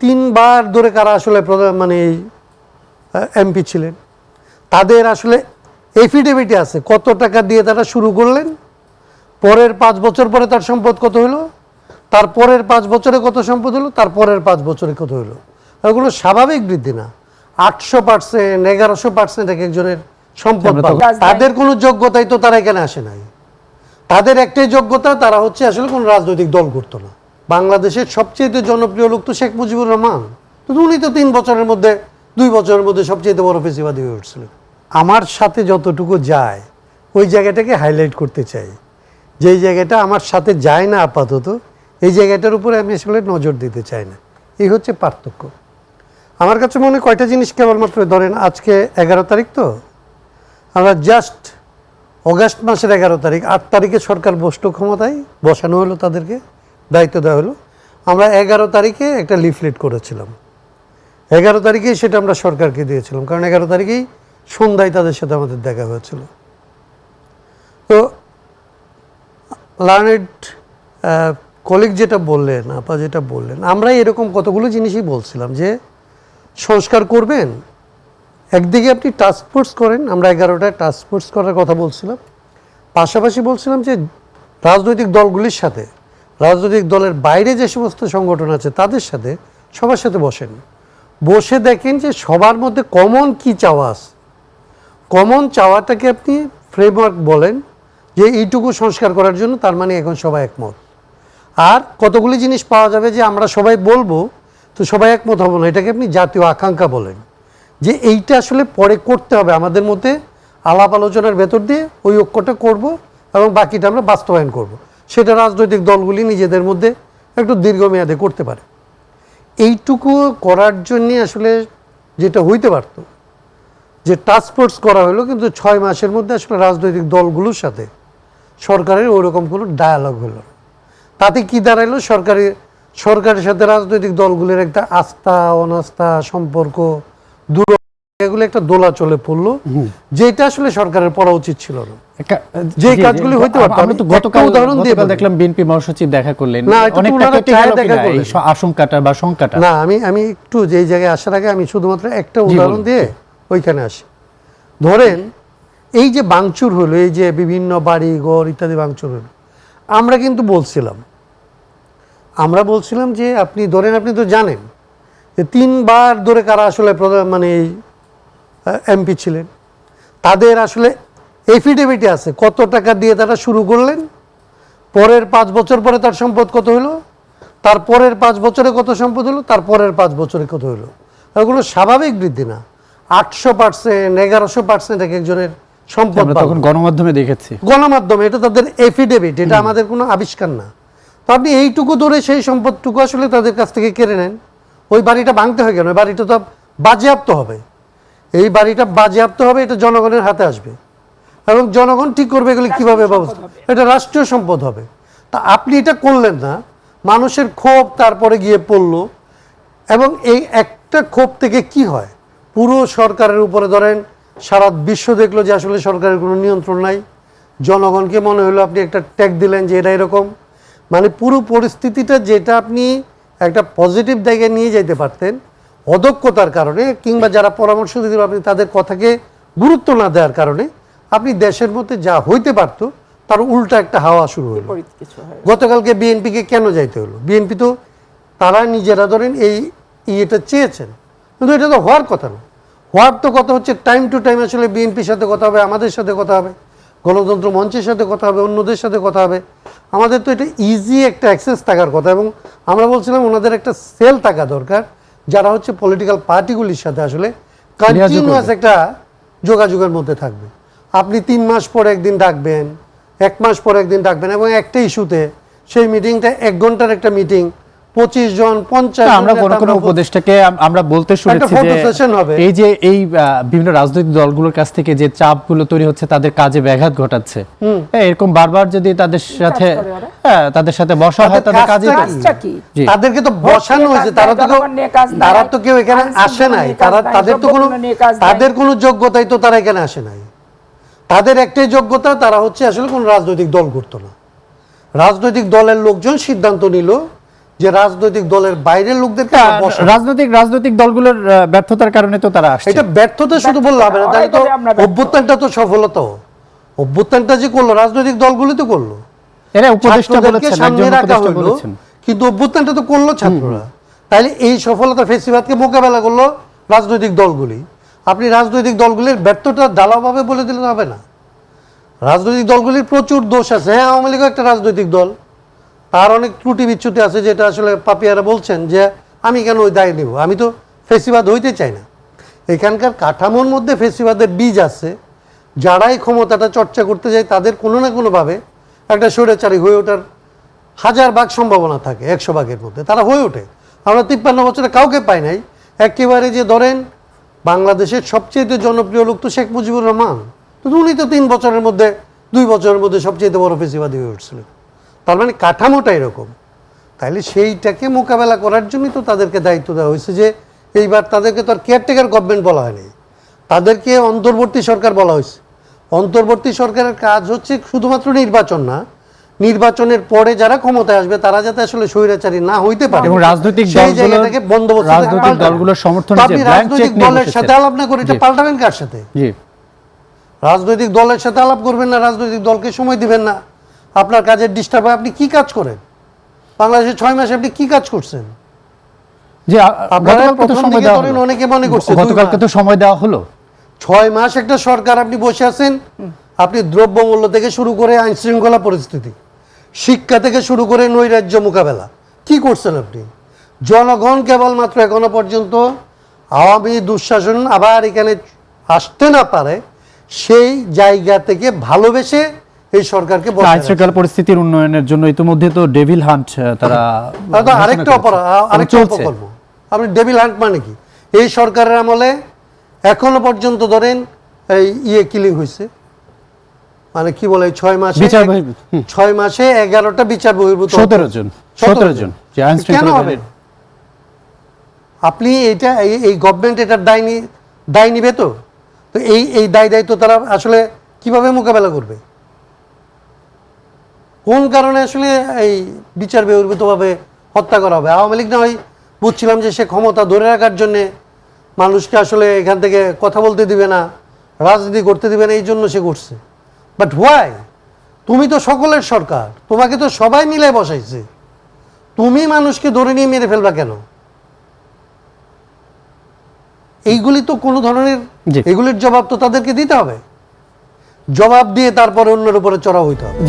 তিনবার ধরে কারা আসলে মানে এমপি ছিলেন, তাদের আসলে এফিডেভিটে আছে কত টাকা দিয়ে তারা শুরু করলেন, পরের 5 বছর পরে তার সম্পদ কত হলো, তার পরের 5 বছরে কত সম্পদ হলো, তার পরের 5 বছরে কত হলো। এগুলো স্বাভাবিক বৃদ্ধি না, 800%, 1100% এক একজনের সম্পদ। তাদের কোনো যোগ্যতাই তো তারা এখানে আসে নাই। তাদের একটাই যোগ্যতা, তারা হচ্ছে আসলে কোনো রাজনৈতিক দল করতো না। বাংলাদেশের সবচেয়ে জনপ্রিয় লোক তো শেখ মুজিবুর রহমান, তো উনি তো 2 বছরের মধ্যে সবচেয়ে বড় ফেসিবাদী হয়ে উঠছিলেন। আমার সাথে যতটুকু যায় ওই জায়গাটাকে হাইলাইট করতে চাই, যেই জায়গাটা আমার সাথে যায় না আপাতত, এই জায়গাটার উপরে আমি আসলে নজর দিতে চাই না। এই হচ্ছে পার্থক্য। আমার কাছে মনে কয়টা জিনিস কেবলমাত্র ধরেন, আজকে 11 তারিখ, তো আমরা জাস্ট অগাস্ট মাসের 11 তারিখ, 8 তারিখে সরকার বসলো ক্ষমতায়, বসানো হলো, তাদেরকে দায়িত্ব দেওয়া হলো। আমরা 11 তারিখে একটা লিফলেট করেছিলাম, 11 তারিখেই সেটা আমরা সরকারকে দিয়েছিলাম, কারণ 11 তারিখেই সন্ধ্যায় তাদের সাথে আমাদের দেখা হয়েছিল। তো লার্নেড কলিগ যেটা বললেন, আপা যেটা বললেন, আমরা এরকম কতগুলো জিনিসই বলছিলাম যে সংস্কার করবেন, একদিকে আপনি টাস্ক ফোর্স করেন, আমরা 11টায় টাস্ক ফোর্স করার কথা বলছিলাম, পাশাপাশি বলছিলাম যে রাজনৈতিক দলগুলির সাথে, রাজনৈতিক দলের বাইরে যে সমস্ত সংগঠন আছে তাদের সাথে, সবার সাথে বসেন, বসে দেখেন যে সবার মধ্যে কমন কি চাওয়া আছে, কমন চাওয়াটাকে আপনি ফ্রেমওয়ার্ক বলেন যে এইটুকু সংস্কার করার জন্য, তার মানে এখন সবাই একমত। আর কতগুলি জিনিস পাওয়া যাবে যে আমরা সবাই বলবো, তো সবাই একমত হবো না, এটাকে আপনি জাতীয় আকাঙ্ক্ষা বলেন, যে এইটা আসলে পরে করতে হবে, আমাদের মধ্যে আলাপ আলোচনার ভেতর দিয়ে ওই ঐক্যটা করব এবং বাকিটা আমরা বাস্তবায়ন করব। সেটা রাজনৈতিক দলগুলি নিজেদের মধ্যে একটু দীর্ঘমেয়াদে করতে পারে। এইটুকু করার জন্যে আসলে যেটা হইতে পারত, যে টাস্ক ফোর্স করা হলো, কিন্তু 6 মাসের মধ্যে আসলে রাজনৈতিক দলগুলোর সাথে সরকারের ওইরকম কোনো ডায়ালগ হলো। তাতে কি দাঁড়াইলো, সরকারের সাথে রাজনৈতিক দলগুলোর একটা আস্থা অনাস্থা সম্পর্ক দূর, এগুলো একটা দোলা চলে পড়লো, যেটা আসলে সরকারের পড়া উচিত ছিল না, যে কাজগুলি হইতে পারত। আমি তো গতকাল দেখলাম বিএনপি মহাসচিব দেখা করলেন, আশঙ্কাটা বা শঙ্কাটা না, আমি একটু যে জায়গায় আসার আগে আমি শুধুমাত্র একটা উদাহরণ দিয়ে ওইখানে আসি। ধরেন এই যে ভাঙচুর হলো, এই যে বিভিন্ন বাড়ি ঘর ইত্যাদি ভাঙচুর হলো, আমরা কিন্তু বলছিলাম যে আপনি ধরেন, আপনি তো জানেন যে 3বার ধরে কারা আসলে মানে এমপি ছিলেন, তাদের আসলে এফিডেভিটে আছে কত টাকা দিয়ে তারা শুরু করলেন, পরের 5 বছর পরে তার সম্পদ কত হলো, তার পরের 5 বছরে কত সম্পদ হলো, তার পরের 5 বছরে কত হলো। এগুলো স্বাভাবিক বৃদ্ধি না, 800%, 1100% এক একজনের সম্পদ। তখন গণমাধ্যমে দেখেছি, গণমাধ্যমে, এটা তাদের এফিডেভিট, এটা আমাদের কোনো আবিষ্কার না। তো আপনি এইটুকু ধরে সেই সম্পদটুকু আসলে তাদের কাছ থেকে কেড়ে নেন। ওই বাড়িটা ভাঙতে হয় কেন? ওই বাড়িটা তো বাজেয়াপ্ত হবে, এই বাড়িটা বাজেয়াপ্ত হবে, এটা জনগণের হাতে আসবে এবং জনগণ ঠিক করবে এগুলি কীভাবে ব্যবস্থা, এটা রাষ্ট্রীয় সম্পদ হবে। তা আপনি এটা করলেন না, মানুষের ক্ষোভ তারপরে গিয়ে পড়লো, এবং এই একটা ক্ষোভ থেকে কি হয়, পুরো সরকারের উপরে ধরেন সারা বিশ্ব দেখলো যে আসলে সরকারের কোনো নিয়ন্ত্রণ নাই, জনগণকে মনে হলো আপনি একটা ট্যাগ দিলেন যে এটা এরকম, মানে পুরো পরিস্থিতিটা যেটা আপনি একটা পজিটিভ জায়গায় নিয়ে যেতে পারতেন, অদক্ষতার কারণে কিংবা যারা পরামর্শ দিতে আপনি তাদের কথাকে গুরুত্ব না দেওয়ার কারণে আপনি দেশের মধ্যে যা হইতে পারতো তার উল্টা একটা হাওয়া শুরু হলো। গতকালকে বিএনপিকে কেন যাইতে হলো? বিএনপি তো তারা নিজেরা ধরেন এই ইয়েটা চেয়েছেন, কিন্তু এটা তো হওয়ার কথা না। হওয়ার তো কথা হচ্ছে টাইম টু টাইম আসলে বিএনপির সাথে কথা হবে, আমাদের সাথে কথা হবে, গণতন্ত্র মঞ্চের সাথে কথা হবে, অন্যদের সাথে কথা হবে। আমাদের তো এটা ইজি একটা অ্যাক্সেস থাকার কথা, এবং আমরা বলছিলাম ওনাদের একটা সেল থাকা দরকার, যারা হচ্ছে পলিটিক্যাল পার্টিগুলির সাথে আসলে কন্টিনিউয়াস একটা যোগাযোগের মধ্যে থাকবে। আপনি 3 মাস পর একদিন ডাকবেন, 1 মাস পর একদিন ডাকবেন, এবং একটা ইস্যুতে সেই মিটিংটা 1 ঘন্টার একটা মিটিং, 25 জন 50 আমরা কোনো উপদেষ্টাকে আমরা বলতে শুনেছি যে এই যে এই বিভিন্ন রাজনৈতিক দলগুলোর কাছ থেকে যে চাপগুলো তৈরি হচ্ছে তাদের কাজে ব্যাঘাত ঘটাচ্ছে, এরকম বারবার যদি তাদের সাথে বসা হয়, তাদের কাজে তাদেরকে তো বসানো হয়েছে, তারা তো কেউ এখানে আসে নাই, তাদের কোনো যোগ্যতাই তো তারা এখানে আসে নাই। তাদের একটাই যোগ্যতা, তারা হচ্ছে আসলে কোন রাজনৈতিক দল করতো না। রাজনৈতিক দলের লোকজন সিদ্ধান্ত নিল যে রাজনৈতিক দলের বাইরের লোকদেরকে রাজনৈতিক দলগুলোর ব্যর্থতার কারণে তো তারা আসছে। এটা ব্যর্থতা শুধু বললে হবে না, তাই তো অভ্যুত্থানটা তো সফলতা, অভ্যুত্থানটা যে করলো রাজনৈতিক দলগুলো তো করলো, এরা উপদেষ্টা বলেছেন, সামনে একজন রাখা উপদেষ্টা হলো, বলেছেন। কিন্তু অভ্যুত্থানটা তো করলো ছাত্ররা। তাইলে এই সফলতা ফেসিবাদকে মোকাবেলা করলো রাজনৈতিক দলগুলি। আপনি রাজনৈতিক দলগুলির ব্যর্থতা ঢালাওভাবে বলে দিলে হবে না। রাজনৈতিক দলগুলির প্রচুর দোষ আছে। হ্যাঁ, আওয়ামী লীগও একটা রাজনৈতিক দল, তার অনেক ত্রুটি বিচ্যুতি আছে, যেটা আসলে পাপিয়ারা বলছেন যে আমি কেন ওই দায় নিব, আমি তো ফেসিবাদ হইতে চাই না। এখানকার কাঠামোর মধ্যে ফেসিবাদের বীজ আছে। যারাই ক্ষমতাটা চর্চা করতে যায় তাদের কোনো না কোনোভাবে একটা স্বৈরাচারী হয়ে ওঠার 1000 ভাগ সম্ভাবনা থাকে, 100 ভাগের মধ্যে তারা হয়ে ওঠে। আমরা 53 বছরে কাউকে পাই নাই একেবারে যে ধরেন বাংলাদেশের সবচেয়ে জনপ্রিয় লোক তো শেখ মুজিবুর রহমান, তো উনি তো 3 বছরের মধ্যে 2 বছরের মধ্যে সবচেয়ে বড় ফেসিবাদী হয়ে উঠছিলেন। তার মানে কাঠামোটা এরকম। তাইলে সেইটাকে মোকাবেলা করার জন্যই তো তাদেরকে দায়িত্ব দেওয়া হয়েছে, যে এইবার তাদেরকে তো আর কেয়ারটেকার গভর্নমেন্ট বলা হয়নি, তাদেরকে অন্তর্বর্তী সরকার বলা হয়েছে। অন্তর্বর্তী সরকারের কাজ হচ্ছে শুধুমাত্র নির্বাচন না, নির্বাচনের পরে যারা ক্ষমতায় আসবে তারা যাতে আসলে স্বৈরাচারী না হইতে পারে এবং রাজনৈতিক দলগুলোর সমর্থনে আপনি রাজনৈতিক দলের সাথে আলাপ না করে এটা পাল্টাবেন কার সাথে? রাজনৈতিক দলের সাথে আলাপ করবেন না, রাজনৈতিক দলকে সময় দিবেন না, আপনার কাজের ডিস্টার্ব হয়। আপনি কি কাজ করেন বাংলাদেশে 6 মাসে? আপনি কি কাজ করছেন? যে অনেকে মনে করছে গতকালকে তো সময় দেওয়া হলো 6 মাস একটা সরকার আপনি বসে আছেন। আপনি দ্রব্যমূল্য থেকে শুরু করে আইন শৃঙ্খলা পরিস্থিতি, শিক্ষা থেকে শুরু করে নৈরাজ্য মোকাবেলা কি করছেন আপনি? জনগণ কেবলমাত্র এখনো পর্যন্ত আওয়ামী দুঃশাসন আবার এখানে আসতে না পারে সেই জায়গা থেকে ভালোবেসে এই সরকারকে আইন শৃঙ্খলা পরিস্থিতির উন্নয়নের জন্য ইতিমধ্যে তো ডেভিল হান্ট তারা আরেকটা অপকর্ম। আপনি ডেভিল হান্ট মানে কি? এই সরকারের আমলে এখনো পর্যন্ত ধরেন এই কিলিং হয়েছে, মানে কি বলে 6 মাসে 11টা বিচার বহির্ভূত 17 জন কেন হবে? আপনি এটা এই গভর্নমেন্ট এটার দায় নিবে তো এই দায়িত্ব তারা আসলে কিভাবে মোকাবেলা করবে? কোন কারণে আসলে এই বিচার বহির্ভূতভাবে হত্যা করা হবে? আওয়ামী লীগ না হয় বুঝছিলাম যে সে ক্ষমতা ধরে রাখার জন্যে মানুষকে আসলে এখান থেকে কথা বলতে দিবে না, রাজনীতি করতে দিবে না, এই জন্য সে করছে। But why? তুমি তো সকলের সরকার, তোমাকে তো সবাই মিলে বসাইছে, তুমি মানুষকে ধরে নিয়ে মেরে ফেলবা কেন? এইগুলি তো কোনো ধরনের, এগুলির জবাব তো তাদেরকে দিতে হবে। জবাব দিয়ে তারপরে অন্যের উপরে চড়াও হইতে হবে।